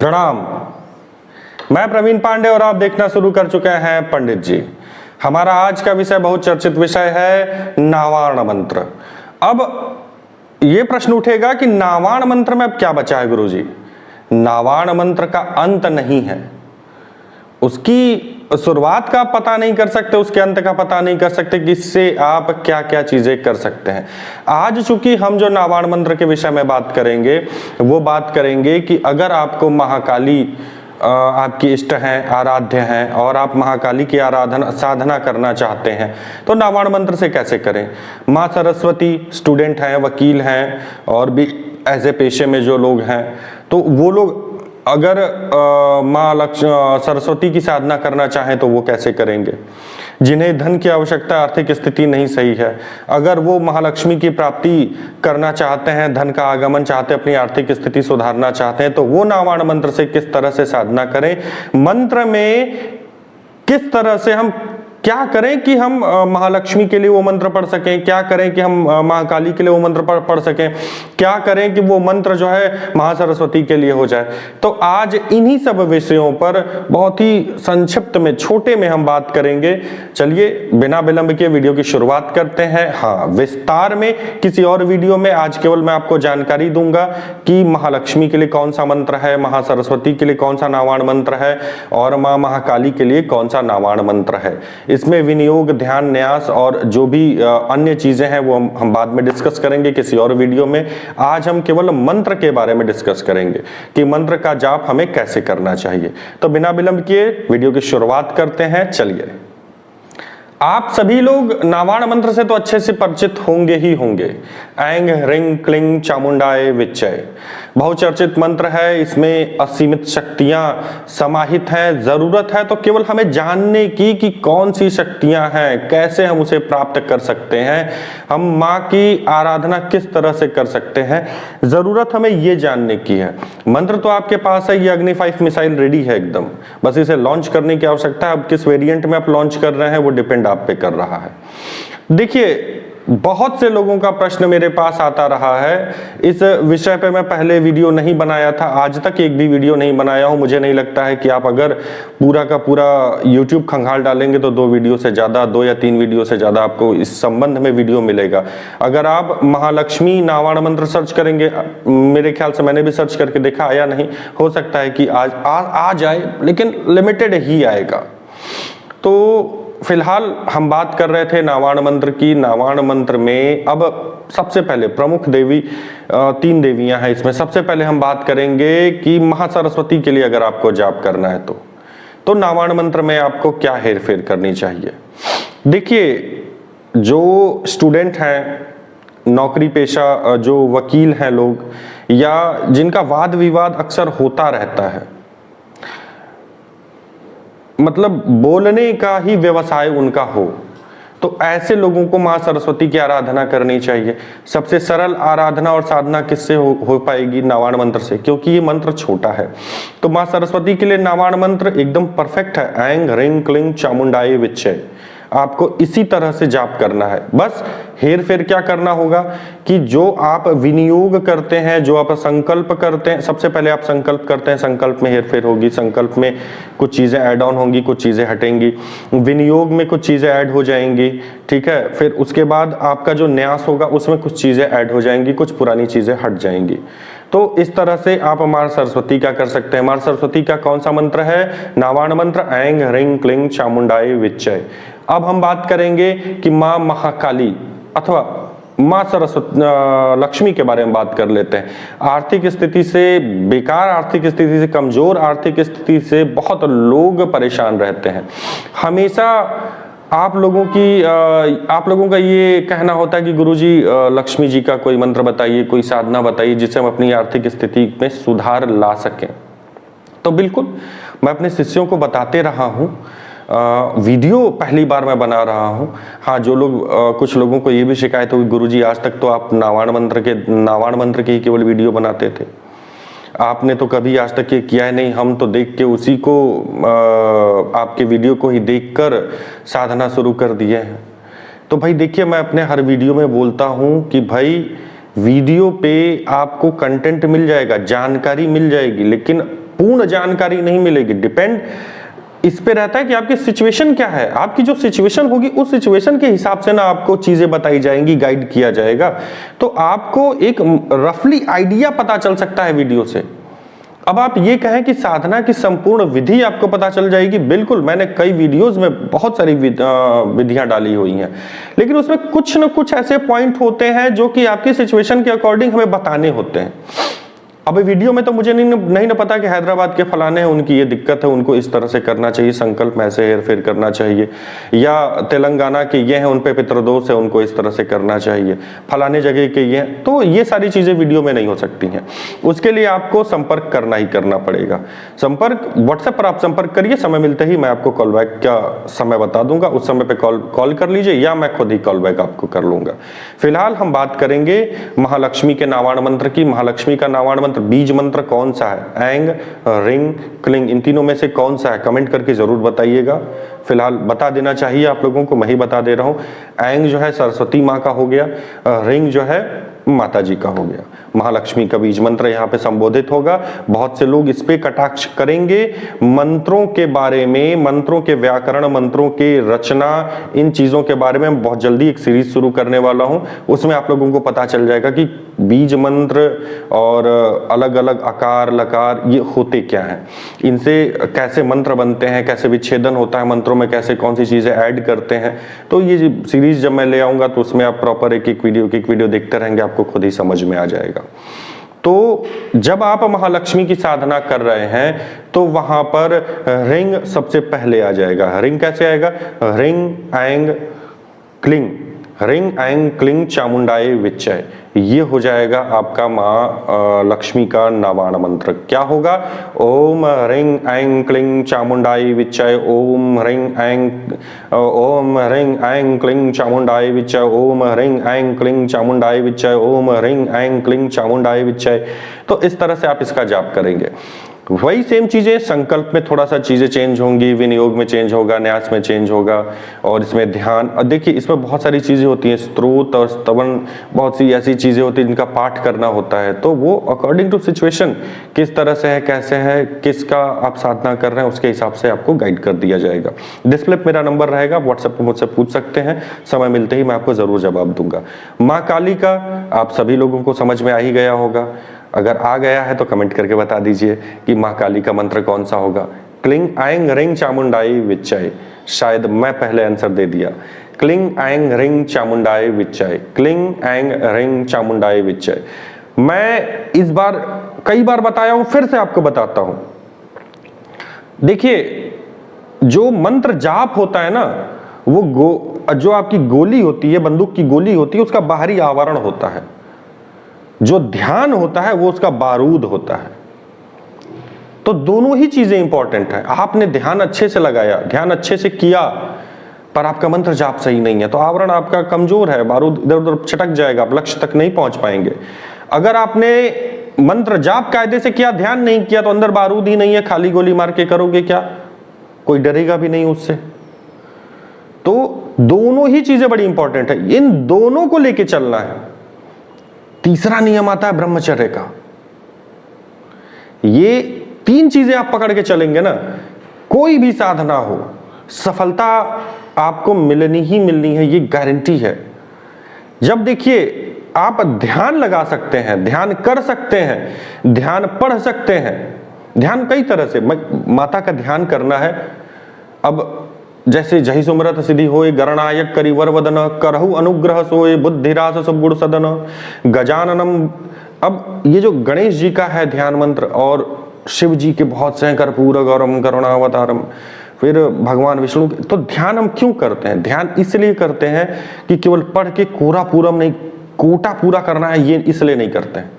प्रणाम। मैं प्रवीण पांडे और आप देखना शुरू कर चुके हैं पंडित जी। हमारा आज का विषय बहुत चर्चित विषय है नावाण मंत्र। अब ये प्रश्न उठेगा कि नावाण मंत्र में अब क्या बचा है गुरुजी? नावाण मंत्र का अंत नहीं है, उसकी शुरुआत का पता नहीं कर सकते, उसके अंत का पता नहीं कर सकते कि इससे आप क्या क्या चीजें कर सकते हैं। आज चूंकि हम जो नावाण मंत्र के विषय में बात करेंगे वो बात करेंगे कि अगर आपको महाकाली आपकी इष्ट हैं, आराध्य हैं और आप महाकाली की आराधना साधना करना चाहते हैं तो नावाण मंत्र से कैसे करें। माँ सरस्वती स्टूडेंट हैं, वकील हैं और भी ऐसे पेशे में जो लोग हैं तो वो लोग अगर माँ सरस्वती की साधना करना चाहें तो वो कैसे करेंगे। जिन्हें धन की आवश्यकता, आर्थिक स्थिति नहीं सही है, अगर वो महालक्ष्मी की प्राप्ति करना चाहते हैं, धन का आगमन चाहते हैं, अपनी आर्थिक स्थिति सुधारना चाहते हैं तो वो नावाण मंत्र से किस तरह से साधना करें। मंत्र में किस तरह से हम क्या करें कि हम महालक्ष्मी के लिए वो मंत्र पढ़ सकें, क्या करें कि हम महाकाली के लिए वो मंत्र पढ़ सकें, क्या करें कि वो मंत्र जो है महासरस्वती के लिए हो जाए। तो आज इन्हीं सब विषयों पर बहुत ही संक्षिप्त में, छोटे में हम बात करेंगे। चलिए बिना विलंब के वीडियो की शुरुआत करते हैं। हाँ, विस्तार में किसी और वीडियो में आज केवल मैं आपको जानकारी दूंगा कि महालक्ष्मी के लिए कौन सा मंत्र है, महासरस्वती के लिए कौन सा नावाण मंत्र है और माँ महाकाली के लिए कौन सा नावाण मंत्र है। इसमें विनियोग, ध्यान, न्यास और जो भी अन्य चीजें हैं वो हम बाद में डिस्कस करेंगे किसी और वीडियो में। आज हम केवल मंत्र के बारे में डिस्कस करेंगे कि मंत्र का जाप हमें कैसे करना चाहिए। तो बिना विलंब किए वीडियो की शुरुआत करते हैं। चलिए, आप सभी लोग नावाण मंत्र से तो अच्छे से परिचित होंगे ही होंगे। ऐंग ह्रीं क्लीं चामुंडाय विच्चय बहुचर्चित मंत्र है। इसमें असीमित शक्तियां समाहित हैं। जरूरत है तो केवल हमें जानने की कि कौन सी शक्तियां हैं, कैसे हम उसे प्राप्त कर सकते हैं, हम माँ की आराधना किस तरह से कर सकते हैं, जरूरत हमें ये जानने की है। मंत्र तो आपके पास है, ये अग्नि 5 मिसाइल रेडी है एकदम, बस इसे लॉन्च करने की आवश्यकता है। अब किस वेरिएंट में आप लॉन्च कर रहे हैं वो डिपेंड आप पे कर रहा है। देखिए, बहुत से लोगों का प्रश्न मेरे पास आता रहा है। इस विषय पे मैं पहले वीडियो नहीं बनाया था, आज तक एक भी वीडियो नहीं बनाया हूं। मुझे नहीं लगता है कि आप अगर पूरा का पूरा YouTube खंगाल डालेंगे तो 2 वीडियो से ज्यादा, 2 या 3 वीडियो से ज्यादा आपको इस संबंध में वीडियो मिलेगा। अगर आप महालक्ष्मी नावाण मंत्र सर्च करेंगे, मेरे ख्याल से मैंने भी सर्च करके देखा, आया नहीं। हो सकता है कि आज आ जाए, लेकिन लिमिटेड ही आएगा। तो फिलहाल हम बात कर रहे थे नावाण मंत्र की। नावाण मंत्र में अब सबसे पहले प्रमुख देवी 3 देवियां हैं इसमें। सबसे पहले हम बात करेंगे कि महासरस्वती के लिए अगर आपको जाप करना है तो नावाण मंत्र में आपको क्या हेर फेर करनी चाहिए। देखिए, जो स्टूडेंट हैं, नौकरी पेशा जो वकील हैं लोग, या जिनका वाद विवाद अक्सर होता रहता है, मतलब बोलने का ही व्यवसाय उनका हो, तो ऐसे लोगों को माँ सरस्वती की आराधना करनी चाहिए। सबसे सरल आराधना और साधना किससे हो पाएगी? नावाण मंत्र से, क्योंकि ये मंत्र छोटा है। तो माँ सरस्वती के लिए नावाण मंत्र एकदम परफेक्ट है। ऐंग ह्रीं क्लीं चामुंडाय विच्चय, आपको इसी तरह से जाप करना है। बस हेर फेर क्या करना होगा कि जो आप विनियोग करते हैं, जो आप संकल्प करते हैं, सबसे पहले आप संकल्प करते हैं, संकल्प में हेर फेर होगी, संकल्प में कुछ चीजें ऐड ऑन होंगी, कुछ चीजें हटेंगी, विनियोग में कुछ चीजें ऐड हो जाएंगी, ठीक है। फिर उसके बाद आपका जो न्यास होगा उसमें कुछ चीजें ऐड हो जाएंगी, कुछ पुरानी चीजें हट जाएंगी। तो इस तरह से आप माँ सरस्वती का कर सकते हैं। माँ सरस्वती का कौन सा मंत्र है? नावाण मंत्र, ऐंग ह्रीं क्लीं चामुंडाय विच्चय। अब हम बात करेंगे कि माँ महाकाली अथवा माँ सरस्वती लक्ष्मी के बारे में बात कर लेते हैं। आर्थिक स्थिति से, बेकार आर्थिक स्थिति से, कमजोर आर्थिक स्थिति से बहुत लोग परेशान रहते हैं। हमेशा आप लोगों का ये कहना होता है कि गुरुजी लक्ष्मी जी का कोई मंत्र बताइए, कोई साधना बताइए जिससे हम अपनी आर्थिक स्थिति में सुधार ला सकें। तो बिल्कुल मैं अपने शिष्यों को बताते रहा हूँ। वीडियो पहली बार मैं बना रहा हूँ। हाँ, जो लोग कुछ लोगों को ये भी शिकायत होगी, गुरुजी आज तक तो आप नावाण मंत्र के ही केवल वीडियो बनाते थे, आपने तो कभी आज तक ये किया है नहीं। हम तो देख के उसी को आपके वीडियो को ही देखकर साधना शुरू कर दिए हैं। तो भाई देखिए, मैं अपने हर वीडियो में बोलता हूँ कि भाई वीडियो पे आपको कंटेंट मिल जाएगा, जानकारी मिल जाएगी, लेकिन पूर्ण जानकारी नहीं मिलेगी। डिपेंड इस पे रहता है कि आपकी सिचुएशन क्या है। आपकी जो सिचुएशन होगी उस सिचुएशन के हिसाब से ना आपको चीजें बताई जाएंगी, गाइड किया जाएगा। तो आपको एक रफली आइडिया पता चल सकता है वीडियो से। अब आप ये कहें कि साधना की संपूर्ण विधि आपको पता चल जाएगी, बिल्कुल, मैंने कई वीडियोस में बहुत सारी विधियां डाली हुई हैं, लेकिन उसमें कुछ न कुछ ऐसे पॉइंट होते हैं जो कि आपकी सिचुएशन के अकॉर्डिंग हमें बताने होते हैं। अब वीडियो में तो मुझे नहीं ना पता कि हैदराबाद के फलाने हैं, उनकी ये दिक्कत है, उनको इस तरह से करना चाहिए, संकल्प में ऐसे हेरफेर करना चाहिए, या तेलंगाना के ये हैं, उन पे पितृदोष है, उनको इस तरह से करना चाहिए, फलाने जगह के ये हैं। तो ये सारी चीजें वीडियो में नहीं हो सकती हैं। उसके लिए आपको संपर्क करना ही करना पड़ेगा। संपर्क व्हाट्सएप पर आप संपर्क करिए, समय मिलते ही मैं आपको कॉल बैक का समय बता दूंगा, उस समय पे कॉल कर लीजिए, या मैं खुद ही कॉल बैक आपको कर लूंगा। फिलहाल हम बात करेंगे महालक्ष्मी के नावाण मंत्र की। महालक्ष्मी का नावाण मंत्र, बीज मंत्र कौन सा है? ऐंग, रिंग, क्लिंग, इन तीनों में से कौन सा है? कमेंट करके जरूर बताइएगा। फिलहाल बता देना चाहिए आप लोगों को, मैं ही बता दे रहा हूं। ऐंग जो है सरस्वती माँ का हो गया, रिंग जो है माता जी का हो गया। महालक्ष्मी का बीज मंत्र यहाँ पे संबोधित होगा। बहुत से लोग इस पे कटाक्ष करेंगे। मंत्रों के बारे में, मंत्रों के व्याकरण, मंत्रों के रचना, इन चीजों के बारे में बहुत जल्दी एक सीरीज शुरू करने वाला हूं। उसमें आप लोगों को पता चल जाएगा कि बीज मंत्र और अलग अलग आकार लकार ये होते क्या हैं, इनसे कैसे मंत्र बनते हैं, कैसे विच्छेदन होता है मंत्रों में, कैसे कौन सी चीजें ऐड करते हैं। तो ये सीरीज जब मैं ले आऊंगा तो उसमें आप प्रॉपर एक एक वीडियो देखते रहेंगे, आपको खुद ही समझ में आ जाएगा। तो जब आप महालक्ष्मी की साधना कर रहे हैं तो वहां पर रिंग सबसे पहले आ जाएगा। रिंग कैसे आएगा? रिंग ऐंग क्लिंग, रिंग ऐंग क्लिंग चामुंडाय विच्चय, ये हो जाएगा आपका माँ लक्ष्मी का नावाण मंत्र। क्या होगा? ओम रिंग ऐंग क्लिंग चामुंडाय विच्चय, ओम रिंग ऐंग क्लिंग चामुंडाय विच्चय, ओम रिंग ऐंग क्लिंग चामुंडाय विच्चय, ओम रिंग ऐंग क्लिंग चामुंडाय विच्चय। तो इस तरह से आप इसका जाप करेंगे। वही सेम चीजें संकल्प में थोड़ा सा चीजें चेंज होंगी, विनियोग में चेंज होगा, न्यास में चेंज होगा, और इसमें ध्यान। और देखिए इसमें बहुत सारी चीजें होती हैं, स्तोत्र और स्तवन, बहुत सी ऐसी चीजें होती हैं जिनका पाठ करना होता है। तो वो अकॉर्डिंग टू सिचुएशन किस तरह से है, कैसे है, किसका आप साधना कर रहे हैं, उसके हिसाब से आपको गाइड कर दिया जाएगा। डिस्प्ले पे मेरा नंबर रहेगा, व्हाट्सएप पर मुझसे पूछ सकते हैं, समय मिलते ही मैं आपको जरूर जवाब दूंगा। माँ काली का आप सभी लोगों को समझ में आ ही गया होगा। अगर आ गया है तो कमेंट करके बता दीजिए कि माँ काली का मंत्र कौन सा होगा। क्लिंग ऐंग रिंग चामुंडाय विच्चय, शायद मैं पहले आंसर दे दिया। क्लिंग ऐंग रिंग चामुंडाय विच्चय, क्लिंग ऐंग रिंग चामुंडाय विच्चय। मैं इस बार कई बार बताया हूं, फिर से आपको बताता हूं। देखिए जो मंत्र जाप होता है ना, वो जो आपकी गोली होती है, बंदूक की गोली होती है, उसका बाहरी आवरण होता है। जो ध्यान होता है वो उसका बारूद होता है। तो दोनों ही चीजें इंपॉर्टेंट है। आपने ध्यान अच्छे से लगाया, ध्यान अच्छे से किया, पर आपका मंत्र जाप सही नहीं है तो आवरण आपका कमजोर है, बारूद इधर उधर छिटक जाएगा, आप लक्ष्य तक नहीं पहुंच पाएंगे। अगर आपने मंत्र जाप कायदे से किया, ध्यान नहीं किया, तो अंदर बारूद ही नहीं है, खाली गोली मार के करोगे क्या? कोई डरेगा भी नहीं उससे। तो दोनों ही चीजें बड़ी इंपॉर्टेंट है, इन दोनों को लेके चलना है। तीसरा नियम आता है ब्रह्मचर्य का। ये तीन चीजें आप पकड़ के चलेंगे ना, कोई भी साधना हो, सफलता आपको मिलनी ही मिलनी है, ये गारंटी है। जब देखिए आप ध्यान लगा सकते हैं, ध्यान कर सकते हैं, ध्यान पढ़ सकते हैं। ध्यान कई तरह से, माता का ध्यान करना है। अब जैसे जहि सुमरत सिद्धि होय, गणनायक करिवर वदन, करहु अनुग्रह सोय, बुद्धिरास सुगुण सदन, गजाननम। अब ये जो गणेश जी का है ध्यान मंत्र, और शिव जी के बहुत से कर्पूर गौरम करुणावतारम, फिर भगवान विष्णु के। तो ध्यान हम क्यों करते हैं? ध्यान इसलिए करते हैं कि केवल पढ़ के कोरा पूरम नहीं, कोटा पूरा करना है, ये इसलिए नहीं करते हैं।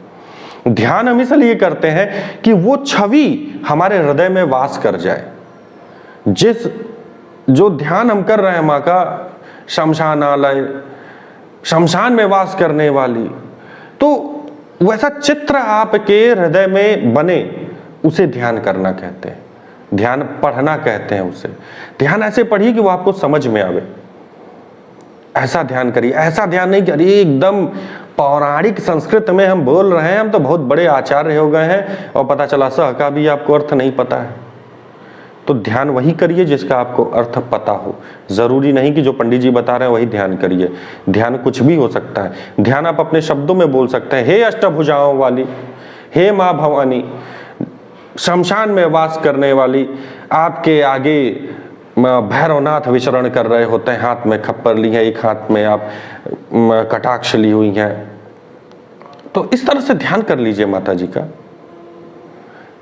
ध्यान हम इसलिए करते हैं कि वो छवि हमारे हृदय में वास कर जाए। जो ध्यान हम कर रहे हैं माँ का, शमशानालय, शमशान में वास करने वाली, तो वैसा चित्र आपके हृदय में बने, उसे ध्यान करना कहते हैं, ध्यान पढ़ना कहते हैं उसे। ध्यान ऐसे पढ़िए कि वो आपको समझ में आवे। ऐसा ध्यान करिए, ऐसा ध्यान नहीं कि अरे एकदम पौराणिक संस्कृत में हम बोल रहे हैं, हम तो बहुत बड़े आचार्य हो गए हैं और पता चला स का भी आपको अर्थ नहीं पता है। तो ध्यान वही करिए जिसका आपको अर्थ पता हो। जरूरी नहीं कि जो पंडित जी बता रहे हैं वही ध्यान करिए। ध्यान कुछ भी हो सकता है। ध्यान आप अपने शब्दों में बोल सकते हैं, हे अष्टभुजाओं वाली, हे माँ भवानी, शमशान में वास करने वाली। आपके आगे भैरवनाथ विचरण कर रहे होते हैं, हाथ में खप्पर ली है, एक हाथ में आप कटाक्ष ली हुई हैं। तो इस तरह से ध्यान कर लीजिए माता जी का,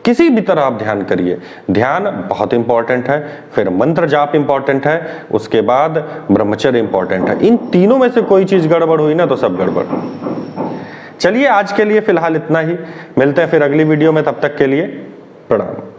किसी भी तरह आप ध्यान करिए। ध्यान बहुत इंपॉर्टेंट है, फिर मंत्र जाप इंपॉर्टेंट है, उसके बाद ब्रह्मचर्य इंपॉर्टेंट है। इन तीनों में से कोई चीज गड़बड़ हुई ना तो सब गड़बड़। चलिए आज के लिए फिलहाल इतना ही, मिलते हैं फिर अगली वीडियो में, तब तक के लिए प्रणाम।